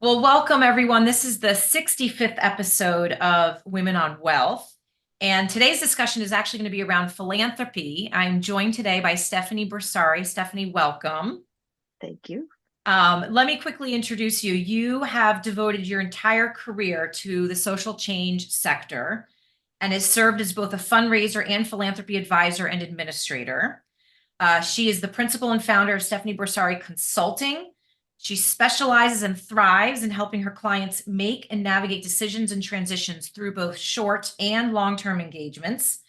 Well, welcome everyone. This is the 65th episode of Women on Wealth. And today's discussion is actually going to be around philanthropy. I'm joined today by Stefanie Borsari. Stefanie, welcome. Thank you. Let me quickly introduce you. You have devoted your entire career to the social change sector and has served as both a fundraiser and philanthropy advisor and administrator. She is the principal and founder of Stefanie Borsari Consulting. She specializes and thrives in helping her clients make and navigate decisions and transitions through both short and long-term engagements,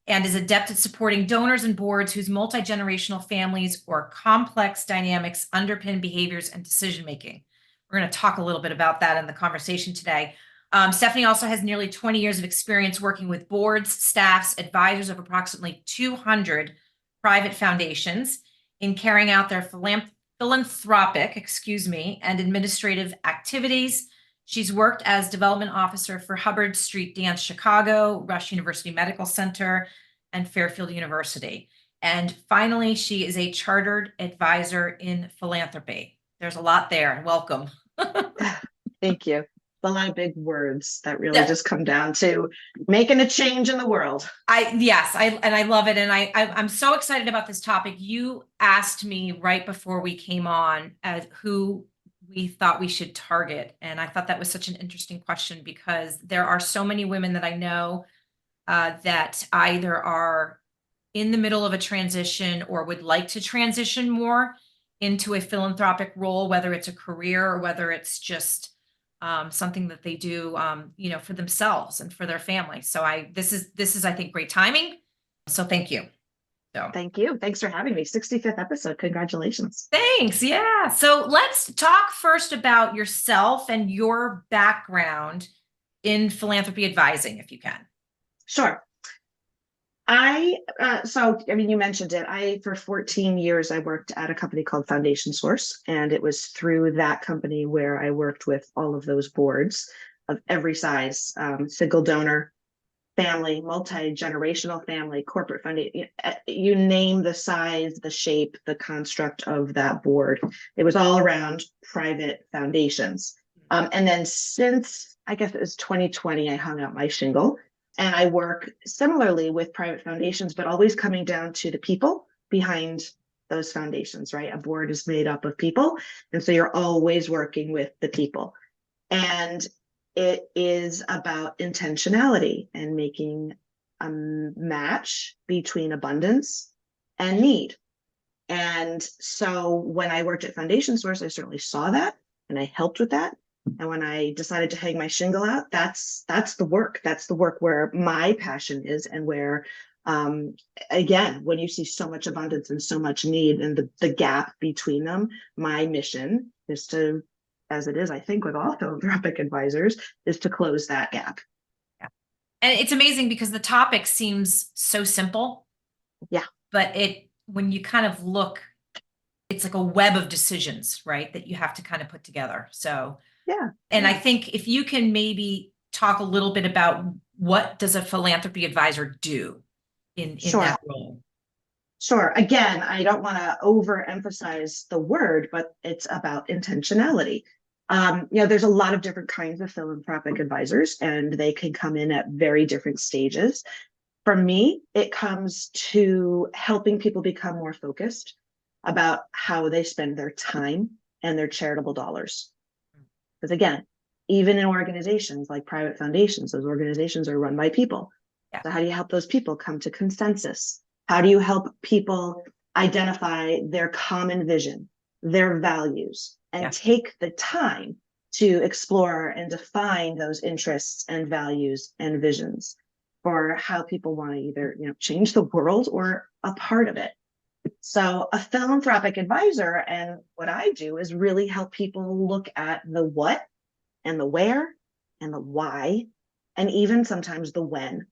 and is adept at supporting donors and boards whose multi-generational families or complex dynamics underpin behaviors and decision-making. We're going to talk a little bit about that in the conversation today. Stefanie also has nearly 20 years of experience working with boards, staffs, advisors of approximately 200 private foundations in carrying out their philanthropic, and administrative activities. She's worked as development officer for Hubbard Street Dance Chicago, Rush University Medical Center, and Fairfield University. And finally, she is a chartered advisor in philanthropy. There's a lot there. Welcome. Thank you. A lot of big words that really Yeah. just come down to making a change in the world. I love it. And I'm so excited about this topic. You asked me right before we came on who we thought we should target. And I thought that was such an interesting question because there are so many women that I know that either are in the middle of a transition or would like to transition more into a philanthropic role, whether it's a career or whether it's just something that they do, for themselves and for their family. So this is, I think, great timing. So thank you. So Thank you. Thanks for having me. 65th episode. Congratulations. thanks. Yeah. So let's talk first about yourself and your background in philanthropy advising, if you can. Sure. You mentioned it. For 14 years, I worked at a company called Foundation Source, and it was through that company where I worked with all of those boards of every size, single donor, family, multi-generational family, corporate funding, you name the size, the shape, the construct of that board. It was all around private foundations. And then since, I guess it was 2020, I hung out my shingle. And I work similarly with private foundations, but always coming down to the people behind those foundations, right? A board is made up of people. And so you're always working with the people. And it is about intentionality and making a match between abundance and need. And so when I worked at Foundation Source, I certainly saw that and I helped with that. And when I decided to hang my shingle out, that's the work. That's the work where my passion is, and where, again, when you see so much abundance and so much need and the gap between them, my mission is to, as it is, I think, with all philanthropic advisors, is to close that gap. Yeah. And it's amazing because the topic seems so simple. Yeah. But when you kind of look, it's like a web of decisions, right? That you have to kind of put together. So yeah. And I think if you can maybe talk a little bit about what does a philanthropy advisor do in that role? Sure. Again, I don't want to overemphasize the word, but it's about intentionality. There's a lot of different kinds of philanthropic advisors, and they can come in at very different stages. For me, it comes to helping people become more focused about how they spend their time and their charitable dollars. Because again, even in organizations like private foundations, those organizations are run by people. Yeah. So how do you help those people come to consensus? How do you help people identify their common vision, their values, and take the time to explore and define those interests and values and visions for how people want to either, change the world or a part of it? So a philanthropic advisor, and what I do is really help people look at the what and the where and the why, and even sometimes the when.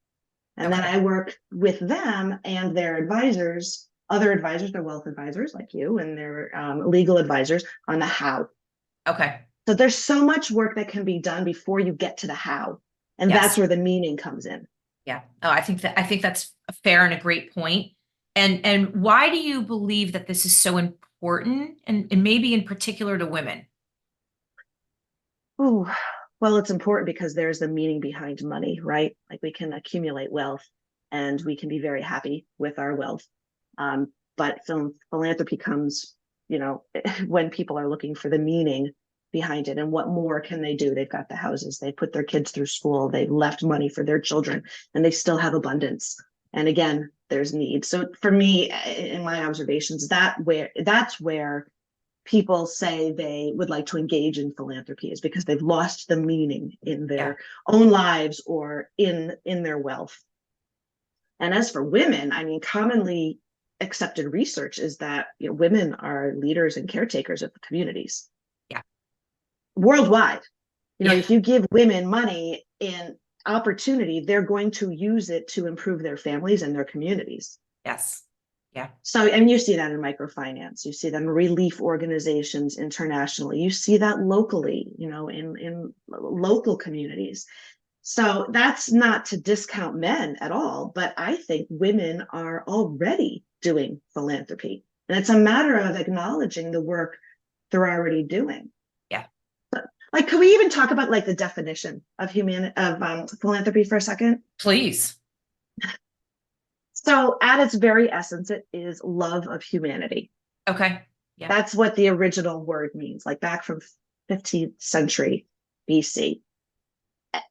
And then I work with them and their advisors, other advisors, their wealth advisors like you, and their legal advisors on the how. Okay. So there's so much work that can be done before you get to the how. And that's where the meaning comes in. Yeah. Oh, I think that's a fair and a great point. And why do you believe that this is so important, and maybe in particular to women? Oh, well, it's important because there's the meaning behind money, right? Like we can accumulate wealth and we can be very happy with our wealth. But philanthropy comes, when people are looking for the meaning behind it and what more can they do? They've got the houses, they put their kids through school, they've left money for their children, and they still have abundance. And again, there's need. So for me, in my observations, that's where people say they would like to engage in philanthropy is because they've lost the meaning in Yeah. their own lives or in their wealth. And as for women, I mean, commonly accepted research is that women are leaders and caretakers of the communities Yeah. worldwide. Yeah. If you give women money in opportunity, they're going to use it to improve their families and their communities. Yes. Yeah. So, and you see that in microfinance, you see that in relief organizations internationally, you see that locally, in local communities. So that's not to discount men at all, but I think women are already doing philanthropy. And it's a matter of acknowledging the work they're already doing. Yeah. Like, could we even talk about like the definition of philanthropy for a second? Please. So at its very essence, it is love of humanity. Okay. Yeah. That's what the original word means, like back from 15th century BC.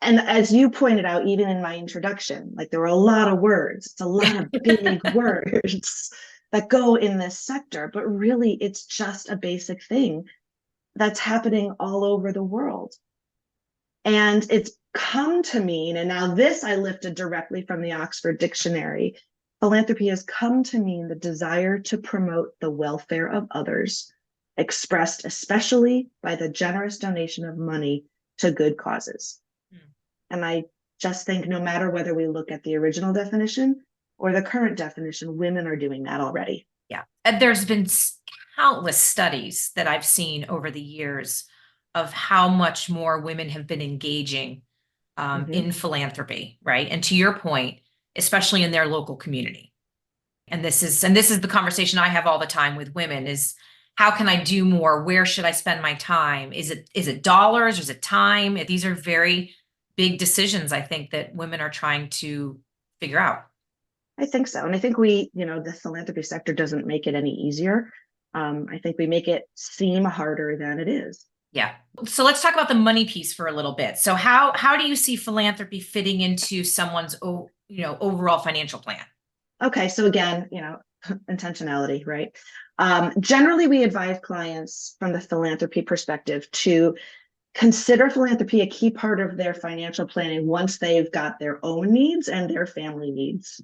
And as you pointed out, even in my introduction, like there were a lot of words. It's a lot of big words that go in this sector, but really it's just a basic thing that's happening all over the world. And it's come to mean, and now this I lifted directly from the Oxford Dictionary, philanthropy has come to mean the desire to promote the welfare of others, expressed especially by the generous donation of money to good causes. And I just think no matter whether we look at the original definition or the current definition, women are doing that already. Yeah. And there's been countless studies that I've seen over the years of how much more women have been engaging in philanthropy, right? And to your point, especially in their local community. And this is the conversation I have all the time with women is how can I do more? Where should I spend my time? Is it dollars? Is it time? These are very big decisions, I think, that women are trying to figure out. I think so. And I think the philanthropy sector doesn't make it any easier. I think we make it seem harder than it is. Yeah. So let's talk about the money piece for a little bit. So how do you see philanthropy fitting into someone's overall financial plan? Okay, so again, intentionality, right? Generally, we advise clients from the philanthropy perspective to consider philanthropy a key part of their financial planning once they've got their own needs and their family needs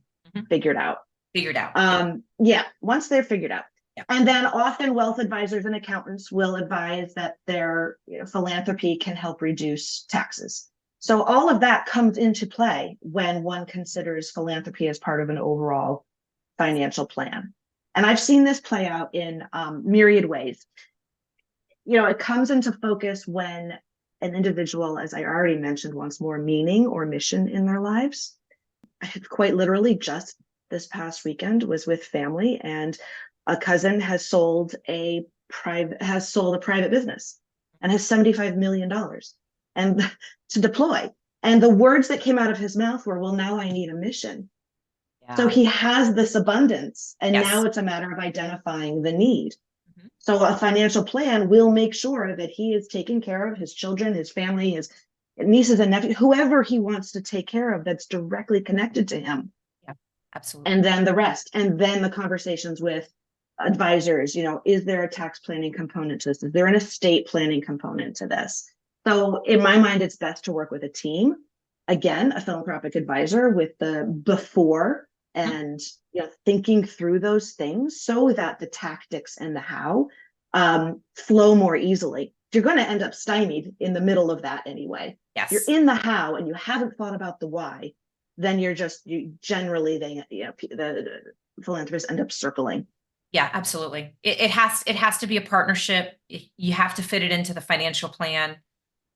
figured out. Yeah, once they're figured out. Yeah. And then often wealth advisors and accountants will advise that their philanthropy can help reduce taxes. So all of that comes into play when one considers philanthropy as part of an overall financial plan. And I've seen this play out in myriad ways. It comes into focus when an individual, as I already mentioned, wants more meaning or mission in their lives. I quite literally just this past weekend was with family, and a cousin has sold a private business and has $75 million and to deploy. And the words that came out of his mouth were, well, now I need a mission. Yeah. So he has this abundance, and now it's a matter of identifying the need. So a financial plan will make sure that he is taking care of his children, his family, his nieces and nephews, whoever he wants to take care of that's directly connected to him. Yeah, absolutely. And then the rest. And then the conversations with advisors, is there a tax planning component to this? Is there an estate planning component to this? So in my mind, it's best to work with a team. Again, a philanthropic advisor with the before and thinking through those things so that the tactics and the how flow more easily. You're going to end up stymied in the middle of that anyway. Yes. You're in the how and you haven't thought about the why, then the philanthropists end up circling. Yeah, absolutely. It has to be a partnership. You have to fit it into the financial plan,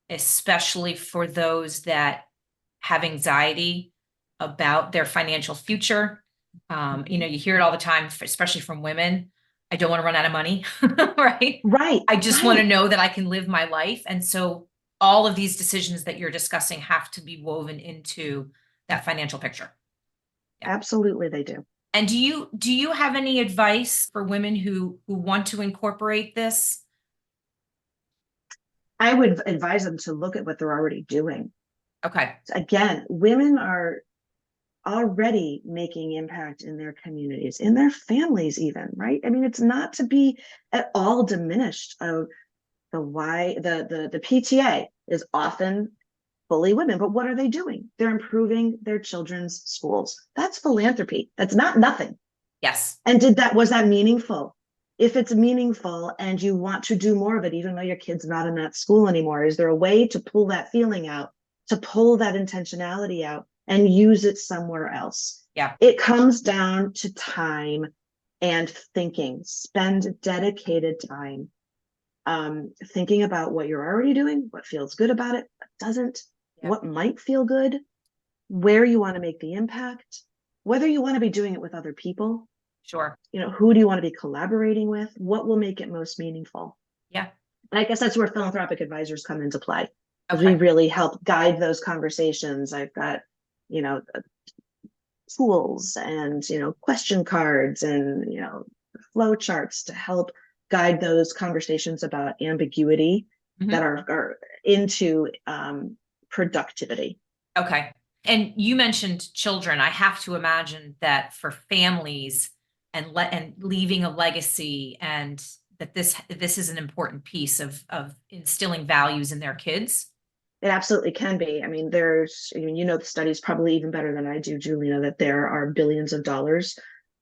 especially for those that have anxiety about their financial future. You hear it all the time, especially from women. I don't want to run out of money, right? Right. I just want to know that I can live my life. And so all of these decisions that you're discussing have to be woven into that financial picture. Yeah. Absolutely, they do. And do you have any advice for women who want to incorporate this? I would advise them to look at what they're already doing. Okay. Again, women are already making impact in their communities, in their families even, right? I mean, it's not to be at all diminished of the PTA is often fully women, but what are they doing? They're improving their children's schools. That's philanthropy. That's not nothing. Yes. And was that meaningful? If it's meaningful and you want to do more of it, even though your kid's not in that school anymore, is there a way to pull that feeling out, to pull that intentionality out and use it somewhere else? Yeah. It comes down to time and thinking. Spend dedicated time thinking about what you're already doing, what feels good about it, what doesn't, what might feel good, where you want to make the impact, whether you want to be doing it with other people. Sure. Who do you want to be collaborating with? What will make it most meaningful? Yeah. And I guess that's where philanthropic advisors come into play, because Okay. we really help guide those conversations. I've got, tools and, question cards and, flow charts to help guide those conversations about ambiguity that are into productivity. Okay. And you mentioned children. I have to imagine that for families and leaving a legacy, and that this is an important piece of instilling values in their kids. It absolutely can be. I mean, the studies probably even better than I do, Julia, that there are billions of dollars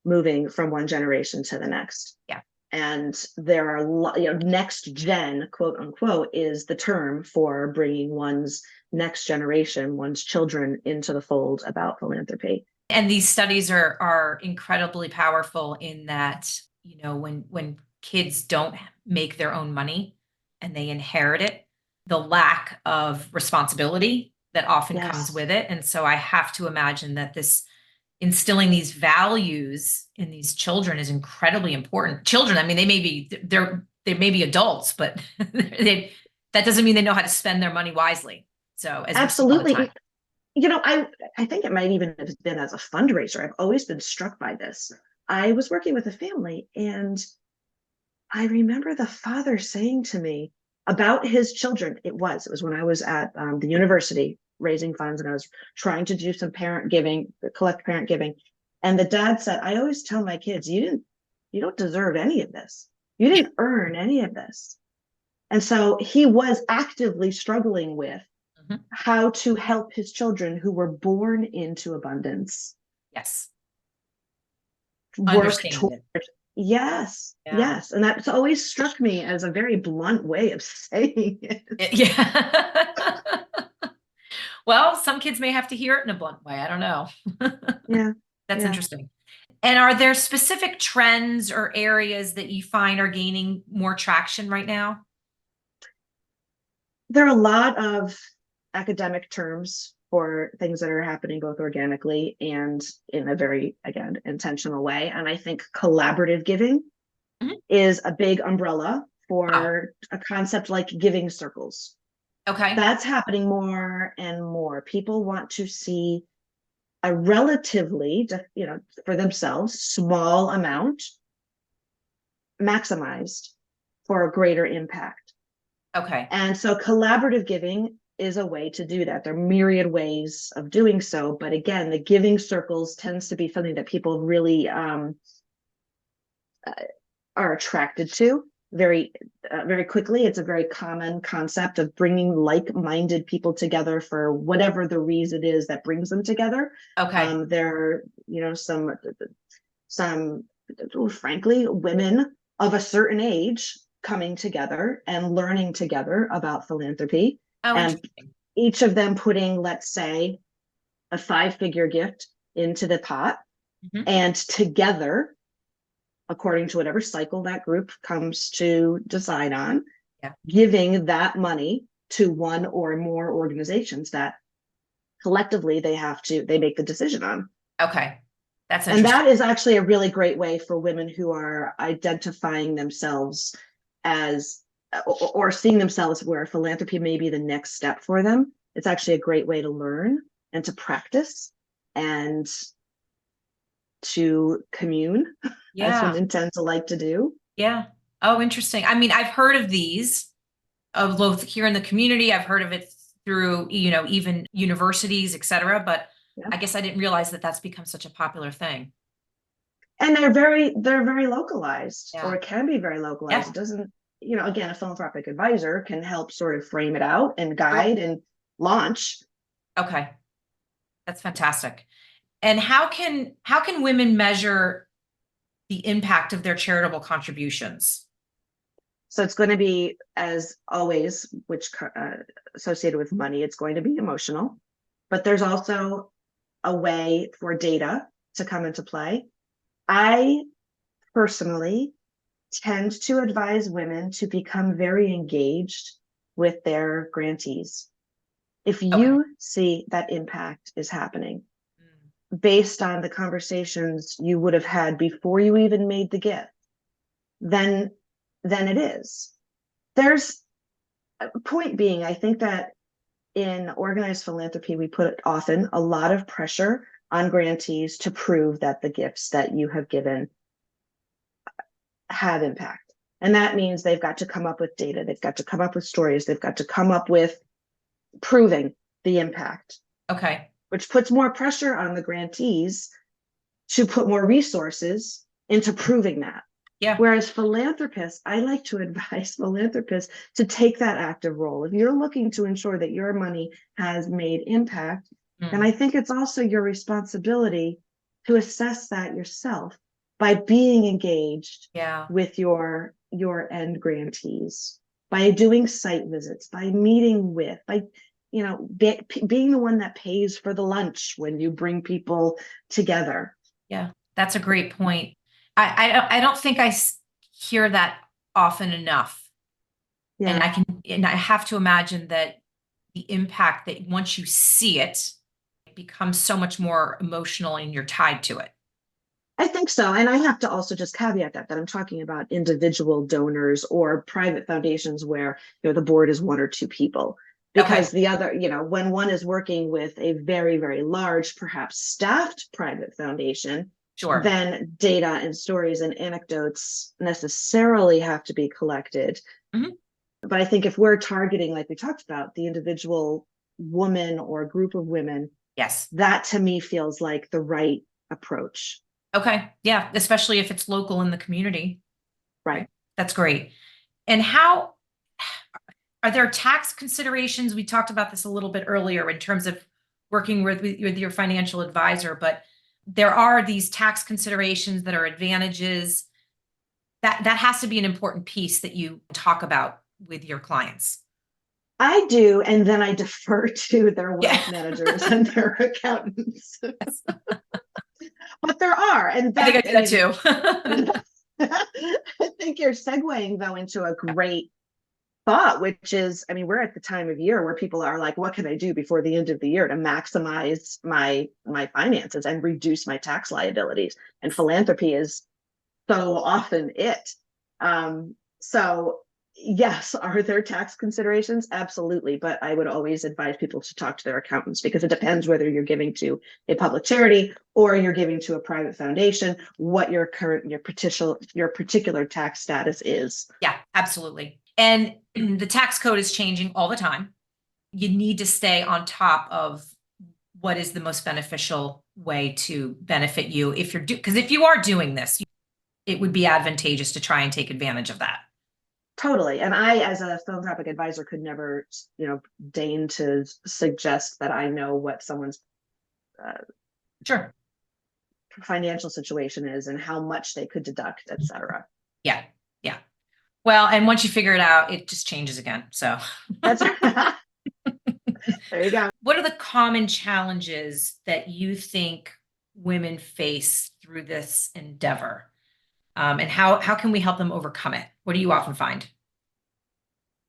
moving from one generation to the next. Yeah. And there are, next gen, quote unquote, is the term for bringing one's next generation, one's children into the fold about philanthropy. And these studies are incredibly powerful in that, when kids don't make their own money and they inherit it, the lack of responsibility that often comes with it. And so I have to imagine that this instilling these values in these children is incredibly important. Children, I mean, they may be adults, but that doesn't mean they know how to spend their money wisely. So as absolutely, I think it might even have been as a fundraiser. I've always been struck by this. I was working with a family, and I remember the father saying to me about his children. It was when I was at the university raising funds, and I was trying to do some collect parent giving. And the dad said, I always tell my kids, you don't deserve any of this. You didn't earn any of this. And so he was actively struggling with how to help his children who were born into abundance. Yes. Work toward. Yes. Yeah. Yes. And that's always struck me as a very blunt way of saying it. Yeah. Well, some kids may have to hear it in a blunt way. I don't know. Yeah. That's interesting. And are there specific trends or areas that you find are gaining more traction right now? There are a lot of academic terms for things that are happening both organically and in a very, again, intentional way. And I think collaborative giving is a big umbrella for a concept like giving circles. Okay. That's happening more and more. People want to see a relatively, for themselves, small amount maximized for a greater impact. Okay. And so collaborative giving is a way to do that. There are myriad ways of doing so. But again, the giving circles tends to be something that people really are attracted to very quickly. It's a very common concept of bringing like-minded people together for whatever the reason is that brings them together. Okay. There are, some frankly, women of a certain age coming together and learning together about philanthropy. And each of them putting, let's say, a 5-figure gift into the pot, and together, according to whatever cycle that group comes to decide on, giving that money to one or more organizations that collectively they make the decision on. Okay. That's interesting. And that is actually a really great way for women who are identifying themselves as or seeing themselves where philanthropy may be the next step for them. It's actually a great way to learn and to practice and to commune, as Yeah. women tend to like to do. Yeah. Oh, interesting. I mean, I've heard of these of both here in the community. I've heard of it through, even universities, et cetera. But Yeah. I guess I didn't realize that that's become such a popular thing. And they're very localized, Yeah. or it can be very localized. Yeah. It doesn't, again, a philanthropic advisor can help sort of frame it out and True. guide and launch. Okay. That's fantastic. And how can women measure the impact of their charitable contributions? So it's going to be, as always, associated with money, it's going to be emotional, but there's also a way for data to come into play. I personally tend to advise women to become very engaged with their grantees. If Okay. you see that impact is happening Mm. based on the conversations you would have had before you even made the gift, then it is. There's a point being, I think that in organized philanthropy, we put often a lot of pressure on grantees to prove that the gifts that you have given have impact. And that means they've got to come up with data, they've got to come up with stories, they've got to come up with proving the impact, Okay. which puts more pressure on the grantees to put more resources into proving that. Yeah. Whereas philanthropists, I like to advise philanthropists to take that active role. If you're looking to ensure that your money has made impact, then Mm. I think it's also your responsibility to assess that yourself by being engaged Yeah. with your end grantees, by doing site visits, by meeting with, by being the one that pays for the lunch when you bring people together. Yeah. That's a great point. I don't think hear that often enough. And Yeah. I have to imagine that the impact that once you see it, it becomes so much more emotional and you're tied to it. I think so. And I have to also just caveat that I'm talking about individual donors or private foundations where, the board is one or two people. Okay. Because the other, when one is working with a very, very large, perhaps staffed private foundation, Sure. then data and stories and anecdotes necessarily have to be collected. Mhm. But I think if we're targeting, like we talked about, the individual woman or group of women, Yes. that to me feels like the right approach. Okay. Yeah. Especially if it's local in the community. Right. Right. That's great. And how are there tax considerations? We talked about this a little bit earlier in terms of working with your financial advisor, but there are these tax considerations that are advantages. That has to be an important piece that you talk about with your clients. I do, and then I defer to their Yeah. wealth managers and their accountants. Yes. But there are, and I think I that, do that too. I think you're segueing though into a great thought, which is, we're at the time of year where people are like, what can I do before the end of the year to maximize my finances and reduce my tax liabilities? And philanthropy is so often it. So yes, are there tax considerations? Absolutely. But I would always advise people to talk to their accountants because it depends whether you're giving to a public charity or you're giving to a private foundation, what your particular tax status is. Yeah, absolutely. And the tax code is changing all the time. You need to stay on top of what is the most beneficial way to benefit you if you're because if you are doing this, it would be advantageous to try and take advantage of that. Totally. And I, as a philanthropic advisor, could never, deign to suggest that I know what someone's Sure. financial situation is and how much they could deduct, et cetera. Yeah. Yeah. Well, and once you figure it out, it just changes again. So That's there you go. what are the common challenges that you think women face through this endeavor? And how can we help them overcome it? What do you often find?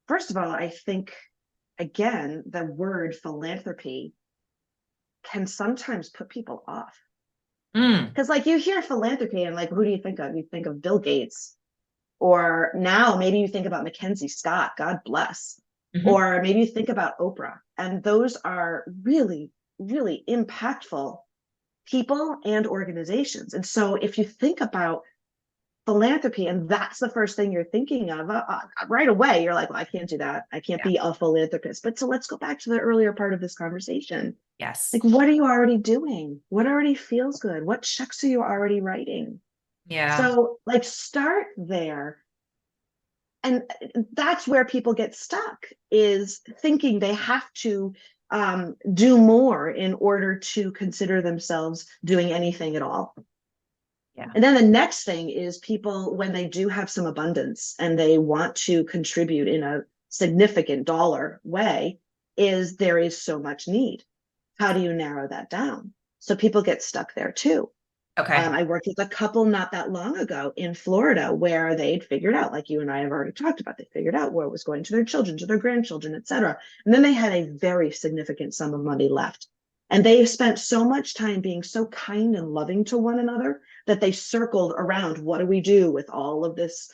First of all, I think, again, the word philanthropy can sometimes put people off. Mm. Because, like, you hear philanthropy and, like, who do you think of? You think of Bill Gates Or now maybe you think about Mackenzie Scott, God bless. Mhm. Or maybe you think about Oprah. And those are really, really impactful people and organizations. And so if you think about philanthropy and that's the first thing you're thinking of, right away, you're like, well, I can't do that. I can't Yeah. be a philanthropist. But so let's go back to the earlier part of this conversation. Yes. Like, what are you already doing? What already feels good? What checks are you already writing? Yeah. So, like, start there. And that's where people get stuck, is thinking they have to do more in order to consider themselves doing anything at all. Yeah. And then the next thing is people, when they do have some abundance and they want to contribute in a significant dollar way, is there is so much need. How do you narrow that down? So people get stuck there too. Okay. I worked with a couple not that long ago in Florida where they'd figured out, like you and I have already talked about, they figured out where it was going to their children, to their grandchildren, et cetera. And then they had a very significant sum of money left. And they spent so much time being so kind and loving to one another that they circled around, what do we do with all of this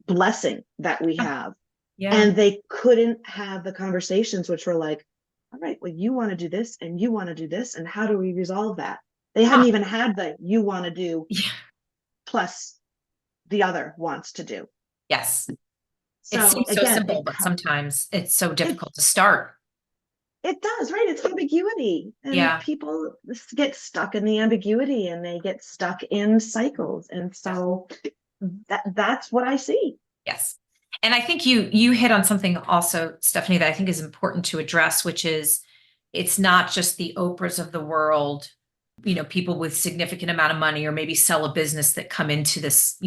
blessing that we have? Yeah. And they couldn't have the conversations which were like, all right, well, you want to do this and you want to do this, and how do we resolve that? They hadn't Huh. even had the you want to do Yeah. plus the other wants to do. Yes. It So seems so again, simple, but sometimes it's so it difficult to start. it does, right? It's ambiguity, and Yeah. people get stuck in the ambiguity and they get stuck in cycles. And Yeah. so that's what I see. Yes. And I think you hit on something also, Stephanie, that I think is important to address, which is it's not just the Oprahs of the world, people with significant amount of money or maybe sell a business that come into this,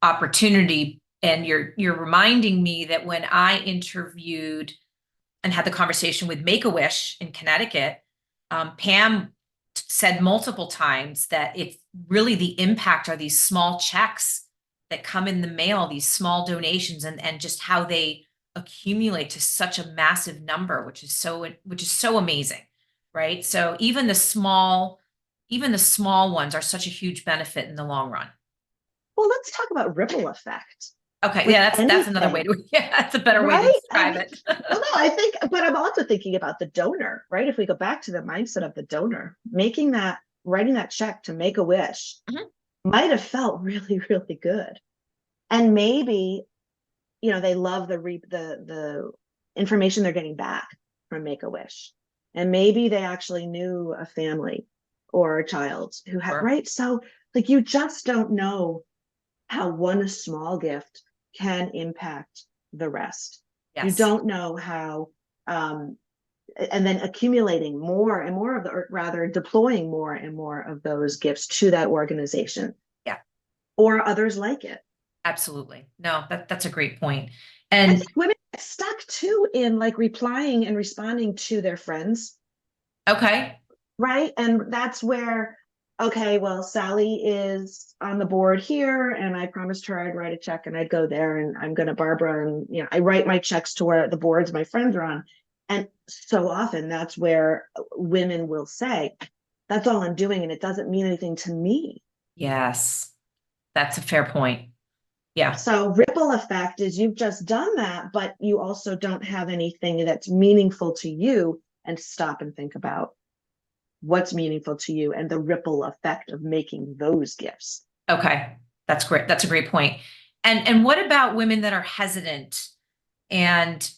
opportunity. And you're reminding me that when I interviewed and had the conversation with Make-A-Wish in Connecticut, Pam said multiple times that it's really the impact are these small checks that come in the mail, these small donations, and just how they accumulate to such a massive number, which is so amazing, right? So even the small ones are such a huge benefit in the long run. Well, let's talk about ripple effect Okay, with yeah, that's another way anything. to yeah, that's a better way to Right? I describe mean, it. well, no, I think, but I'm also thinking about the donor, right? If we go back to the mindset of the donor, writing that check to Make-A-Wish Mhm. might have felt really, really good. And maybe, they love the information they're getting back from Make-A-Wish. And maybe they actually knew a family or a child who had, Sure. right? So, like, you just don't know how one small gift can impact the rest. You Yes. don't know how, and then accumulating more and more of the, or rather deploying more and more of those gifts to that organization Yeah, or others like it. absolutely. No, that's a great point. I And think women get stuck too in like replying and responding to their friends, okay. right? And that's where, okay, well, Sally is on the board here, and I promised her I'd write a check and I'd go there, and I'm going to Barbara, and I write my checks to where the boards my friends are on. And so often that's where women will say, that's all I'm doing, and it doesn't mean anything to me. Yes, that's a fair point. Yeah. So ripple effect is you've just done that, but you also don't have anything that's meaningful to you, and stop and think about what's meaningful to you and the ripple effect of making those gifts. Okay. That's great. That's a great point. And what about women that are hesitant and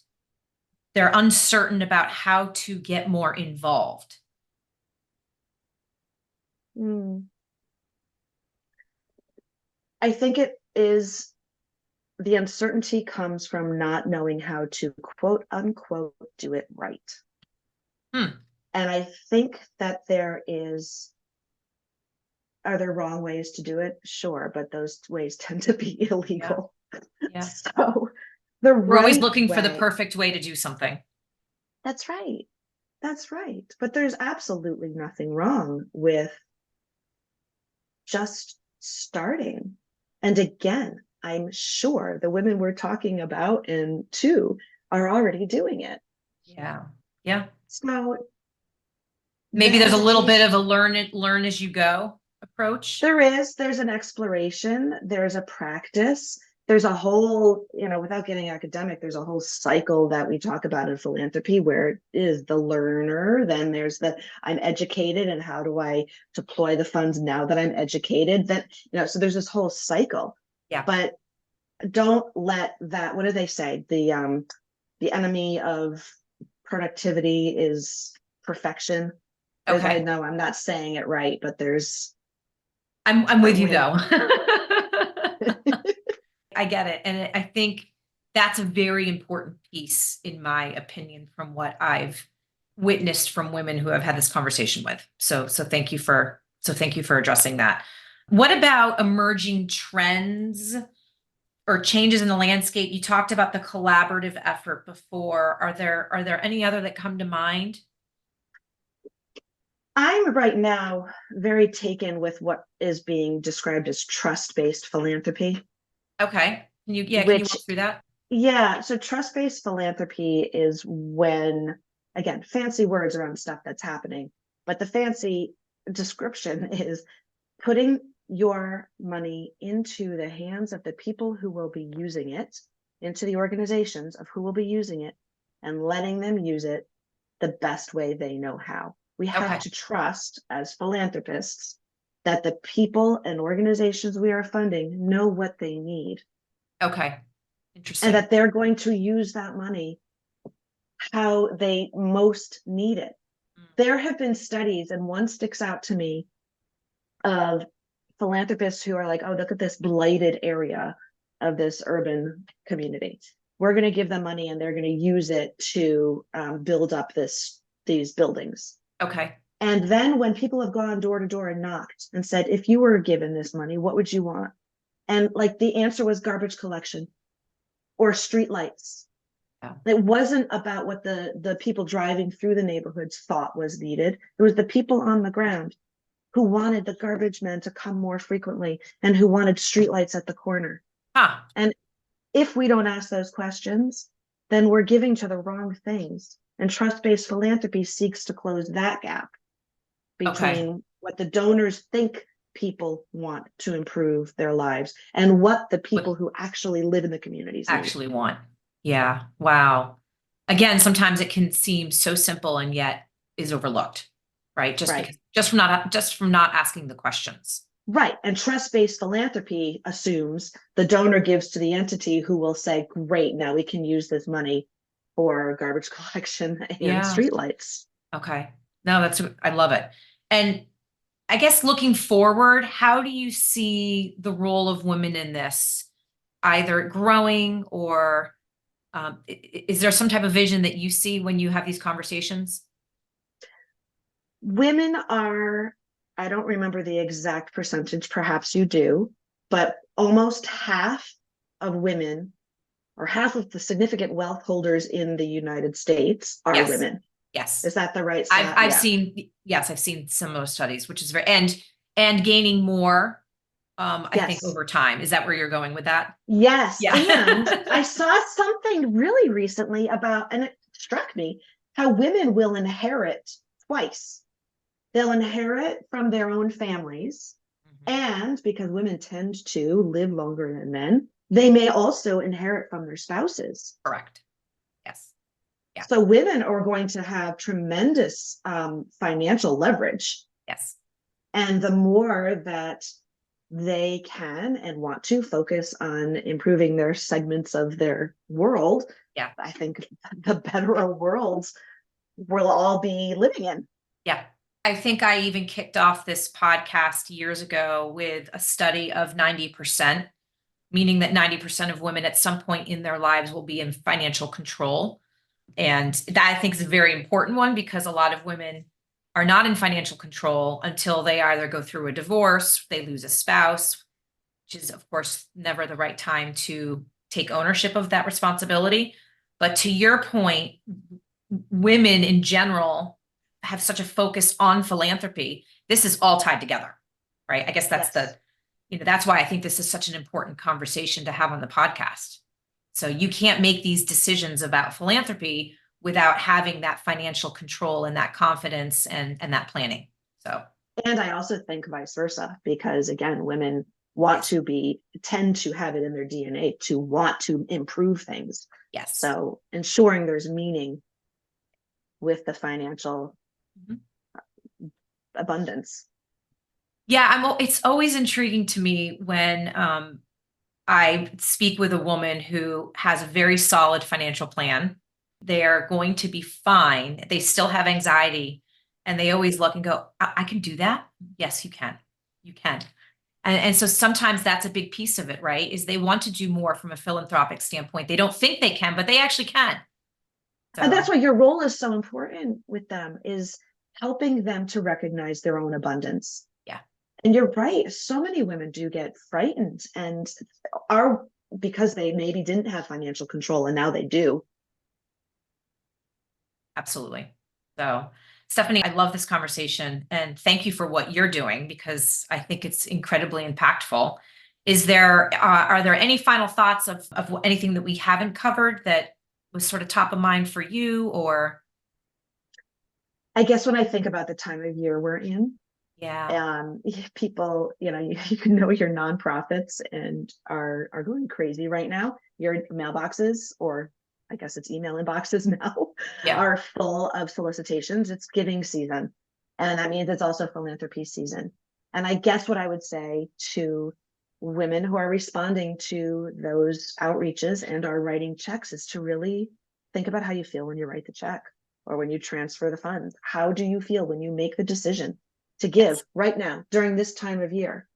they're uncertain about how to get more involved? Mm. I think it is, the uncertainty comes from not knowing how to quote unquote do it right. Hmm. And I think that are there wrong ways to do it? Sure, but those ways tend to be Yeah. illegal. Yeah. So the We're always right looking for the way, perfect way to do something. that's right. That's right. But there's absolutely nothing wrong with just starting. And again, I'm sure the women we're talking about and to are already doing it. Yeah. Yeah. So Maybe the there's a little bit hesitation, of a learn as you go. approach? There's an exploration, there's a practice, there's a whole, without getting academic, there's a whole cycle that we talk about in philanthropy where it is the learner, then there's the I'm educated and how do I deploy the funds now that I'm educated? Then, so there's this whole cycle. Yeah. But don't let that, what do they say? The enemy of productivity is perfection. I Okay. know I'm not saying it right, but there's I'm with you way. though. I get it. And I think that's a very important piece, in my opinion, from what I've witnessed from women who I've had this conversation with. So thank you for addressing that. What about emerging trends or changes in the landscape? You talked about the collaborative effort before. Are there any other that come to mind? I'm right now very taken with what is being described as trust-based philanthropy. Okay. Can you Which, walk through that? yeah, so trust-based philanthropy is when, again, fancy words around stuff that's happening, but the fancy description is putting your money into the hands of the people who will be using it, into the organizations of who will be using it, and letting them use it the best way they know how. We have Okay. to trust as philanthropists that the people and organizations we are funding know what they need Okay. and Interesting. that they're going to use that money how they most need it. There have been studies, and one sticks out to me, of philanthropists who are like, oh, look at this blighted area of this urban community. We're going to give them money and they're going to use it to build up these buildings. Okay. And then when people have gone door to door and knocked and said, if you were given this money, what would you want? And like the answer was garbage collection or street lights. Oh. It wasn't about what the people driving through the neighborhoods thought was needed. It was the people on the ground who wanted the garbage men to come more frequently and who wanted streetlights at the corner. Huh. And if we don't ask those questions, then we're giving to the wrong things. And trust-based philanthropy seeks to close that gap between what the donors think people want to improve their lives and what the people who actually live in the communities actually want. Yeah. Wow. Again, sometimes it can seem so simple and yet is overlooked, right? Just from not asking the questions. Right. And trust-based philanthropy assumes the donor gives to the entity who will say, great, now we can use this money for garbage collection and streetlights. Okay. No, I love it. And I guess looking forward, how do you see the role of women in this, either growing or is there some type of vision that you see when you have these conversations? Women are, I don't remember the exact percentage, perhaps you do, but almost half of women or half of the significant wealth holders in the United States are women. Yes. Is that the right stat? I've seen some of those studies, which is and gaining more, I think over time. Is that where you're going with that? Yes. Yeah. And I saw something really recently about, and it struck me, how women will inherit twice. They'll inherit from their own families. And because women tend to live longer than men, they may also inherit from their spouses. Correct. Yes. Yeah. So women are going to have tremendous financial leverage. Yes. And the more that they can and want to focus on improving their segments of their world, I think the better worlds we'll all be living in. Yeah. I think I even kicked off this podcast years ago with a study of 90%, meaning that 90% of women at some point in their lives will be in financial control. And that I think is a very important one because a lot of women are not in financial control until they either go through a divorce, they lose a spouse, which is, of course, never the right time to take ownership of that responsibility. But to your point, women in general have such a focus on philanthropy. This is all tied together, right? I guess that's that's why I think this is such an important conversation to have on the podcast. So you can't make these decisions about philanthropy without having that financial control and that confidence and that planning. So And I also think vice versa, because again, women tend to have it in their DNA to want to improve things. Yes. So ensuring there's meaning with the financial Mhm. abundance. Yeah, it's always intriguing to me when I speak with a woman who has a very solid financial plan. They're going to be fine. They still have anxiety, and they always look and go, I can do that. Yes, you can. You can. And so sometimes that's a big piece of it, right? Is they want to do more from a philanthropic standpoint. They don't think they can, but they actually can. And that's So, why your role is so important with them, is helping them to recognize their own abundance. yeah, And you're right. So many women do get frightened and are, because they maybe didn't have financial control and now they do. absolutely. So, Stephanie, I love this conversation and thank you for what you're doing because I think it's incredibly impactful. Are there any final thoughts of anything that we haven't covered that was sort of top of mind for you or? I guess when I think about the time of year we're in, Yeah, people, you can know your nonprofits and are going crazy right now. Your mailboxes, or I guess it's email inboxes now, yeah, are full of solicitations. It's giving season, and that means it's also philanthropy season. And I guess what I would say to women who are responding to those outreaches and are writing checks is to really think about how you feel when you write the check or when you transfer the funds. How do you feel when you make the decision to yes. give right now during this time of year?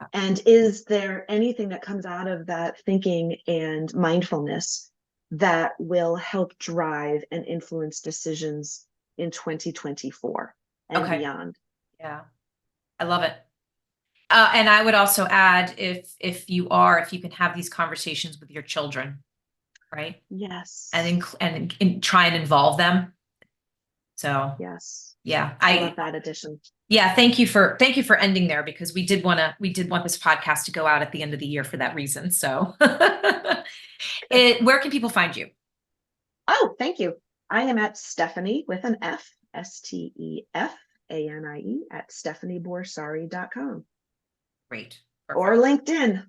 Yeah. And is there anything that comes out of that thinking and mindfulness that will help drive and influence decisions in 2024 and Okay. beyond? Yeah, I love it. And I would also add, if you can have these conversations with your children, right? Yes. And try and involve them. So Yes. yeah, I love that addition. yeah, thank you for ending there because we did want this podcast to go out at the end of the year for that reason. So where can people find you? Oh, thank you. I am at Stefanie with an F, Stefanie at StefanieBorsari.com Great. or Perfect. LinkedIn.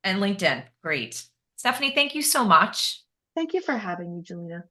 And LinkedIn. Great. Stephanie, thank you so much. Thank you for having me, Julina.